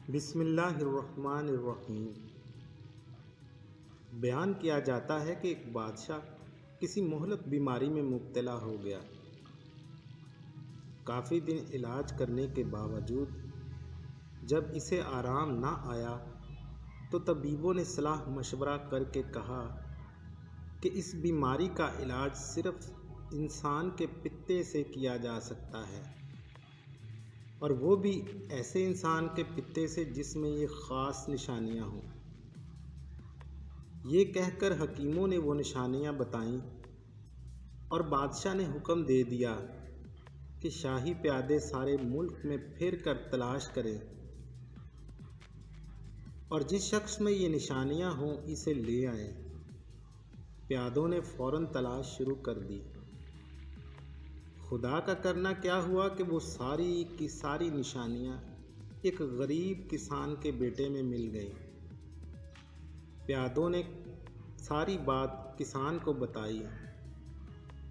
بسم اللہ الرحمن الرحیم۔ بیان کیا جاتا ہے کہ ایک بادشاہ کسی مہلک بیماری میں مبتلا ہو گیا۔ کافی دن علاج کرنے کے باوجود جب اسے آرام نہ آیا تو طبیبوں نے صلاح مشورہ کر کے کہا کہ اس بیماری کا علاج صرف انسان کے پتے سے کیا جا سکتا ہے، اور وہ بھی ایسے انسان کے پتے سے جس میں یہ خاص نشانیاں ہوں۔ یہ کہہ کر حکیموں نے وہ نشانیاں بتائیں اور بادشاہ نے حکم دے دیا کہ شاہی پیادے سارے ملک میں پھر کر تلاش کریں اور جس شخص میں یہ نشانیاں ہوں اسے لے آئیں۔ پیادوں نے فوراً تلاش شروع کر دی۔ خدا کا کرنا کیا ہوا کہ وہ ساری کی ساری نشانیاں ایک غریب کسان کے بیٹے میں مل گئیں۔ پیادوں نے ساری بات کسان کو بتائی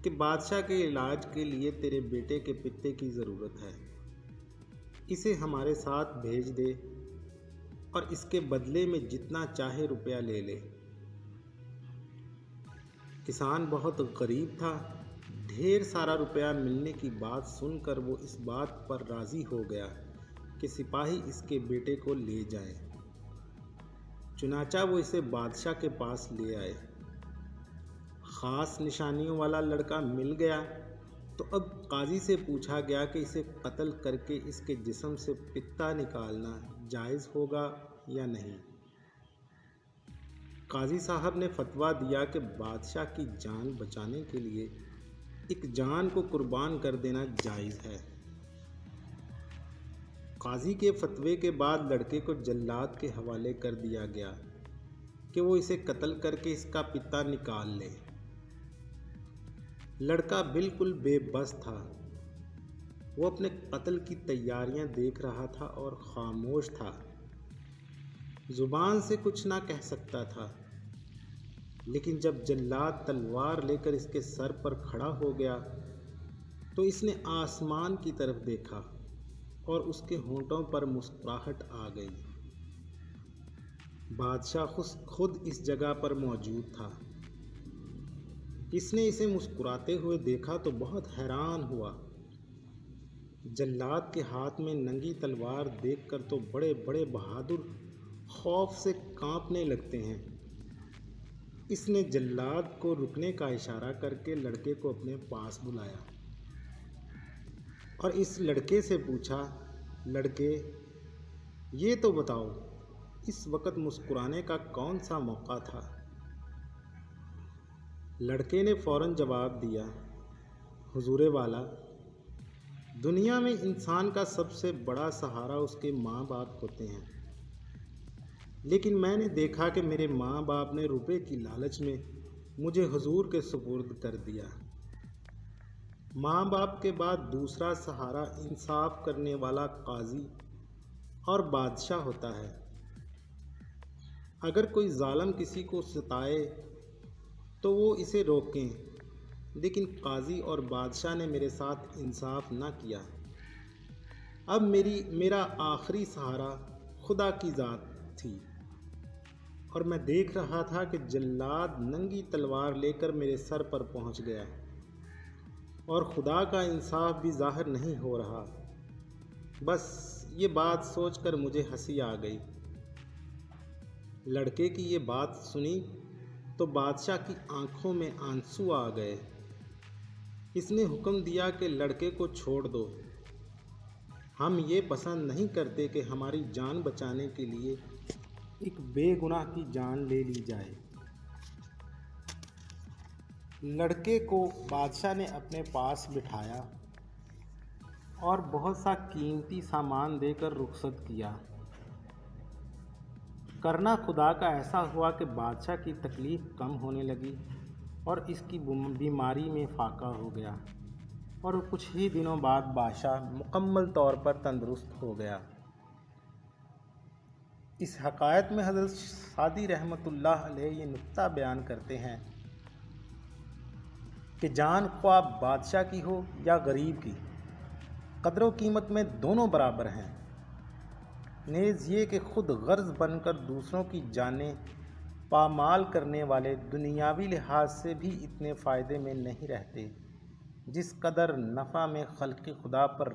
کہ بادشاہ کے علاج کے لیے تیرے بیٹے کے پتے کی ضرورت ہے، اسے ہمارے ساتھ بھیج دے اور اس کے بدلے میں جتنا چاہے روپیہ لے لے۔ کسان بہت غریب تھا، ڈھیر سارا روپیہ ملنے کی بات سن کر وہ اس بات پر راضی ہو گیا کہ سپاہی اس کے بیٹے کو لے جائیں۔ چنانچہ وہ اسے بادشاہ کے پاس لے آئے۔ خاص نشانیوں والا لڑکا مل گیا تو اب قاضی سے پوچھا گیا کہ اسے قتل کر کے اس کے جسم سے پتا نکالنا جائز ہوگا یا نہیں۔ قاضی صاحب نے فتویٰ دیا کہ بادشاہ کی جان بچانے کے لیے ایک جان کو قربان کر دینا جائز ہے۔ قاضی کے فتوے کے بعد لڑکے کو جلاد کے حوالے کر دیا گیا کہ وہ اسے قتل کر کے اس کا پتا نکال لے۔ لڑکا بالکل بے بس تھا، وہ اپنے قتل کی تیاریاں دیکھ رہا تھا اور خاموش تھا، زبان سے کچھ نہ کہہ سکتا تھا۔ لیکن جب جلاد تلوار لے کر اس کے سر پر کھڑا ہو گیا تو اس نے آسمان کی طرف دیکھا اور اس کے ہونٹوں پر مسکراہٹ آ گئی۔ بادشاہ خود اس جگہ پر موجود تھا۔ اس نے اسے مسکراتے ہوئے دیکھا تو بہت حیران ہوا۔ جلاد کے ہاتھ میں ننگی تلوار دیکھ کر تو بڑے بڑے بہادر خوف سے کانپنے لگتے ہیں۔ اس نے جلاد کو رکنے کا اشارہ کر کے لڑکے کو اپنے پاس بلایا اور اس لڑکے سے پوچھا، لڑکے یہ تو بتاؤ اس وقت مسکرانے کا کون سا موقع تھا؟ لڑکے نے فوراً جواب دیا، حضور والا، دنیا میں انسان کا سب سے بڑا سہارا اس کے ماں باپ ہوتے ہیں، لیکن میں نے دیکھا کہ میرے ماں باپ نے روپے کی لالچ میں مجھے حضور کے سپرد کر دیا۔ ماں باپ کے بعد دوسرا سہارا انصاف کرنے والا قاضی اور بادشاہ ہوتا ہے۔ اگر کوئی ظالم کسی کو ستائے تو وہ اسے روکیں، لیکن قاضی اور بادشاہ نے میرے ساتھ انصاف نہ کیا۔ اب میرا آخری سہارا خدا کی ذات تھی، اور میں دیکھ رہا تھا کہ جلاد ننگی تلوار لے کر میرے سر پر پہنچ گیا، اور خدا کا انصاف بھی ظاہر نہیں ہو رہا۔ بس یہ بات سوچ کر مجھے ہنسی آ گئی۔ لڑکے کی یہ بات سنی تو بادشاہ کی آنکھوں میں آنسو آ گئے۔ اس نے حکم دیا کہ لڑکے کو چھوڑ دو، ہم یہ پسند نہیں کرتے کہ ہماری جان بچانے کے لیے ایک بے گناہ کی جان لے لی جائے۔ لڑکے کو بادشاہ نے اپنے پاس بٹھایا اور بہت سا قیمتی سامان دے کر رخصت کیا۔ کرنا خدا کا ایسا ہوا کہ بادشاہ کی تکلیف کم ہونے لگی اور اس کی بیماری میں فاقہ ہو گیا، اور کچھ ہی دنوں بعد بادشاہ مکمل طور پر تندرست ہو گیا۔ اس حکایت میں حضرت سعدی رحمۃ اللہ علیہ یہ نکتہ بیان کرتے ہیں کہ جان خواہ بادشاہ کی ہو یا غریب کی، قدر و قیمت میں دونوں برابر ہیں۔ نیز یہ کہ خود غرض بن کر دوسروں کی جانیں پامال کرنے والے دنیاوی لحاظ سے بھی اتنے فائدے میں نہیں رہتے جس قدر نفع میں خلق خدا پر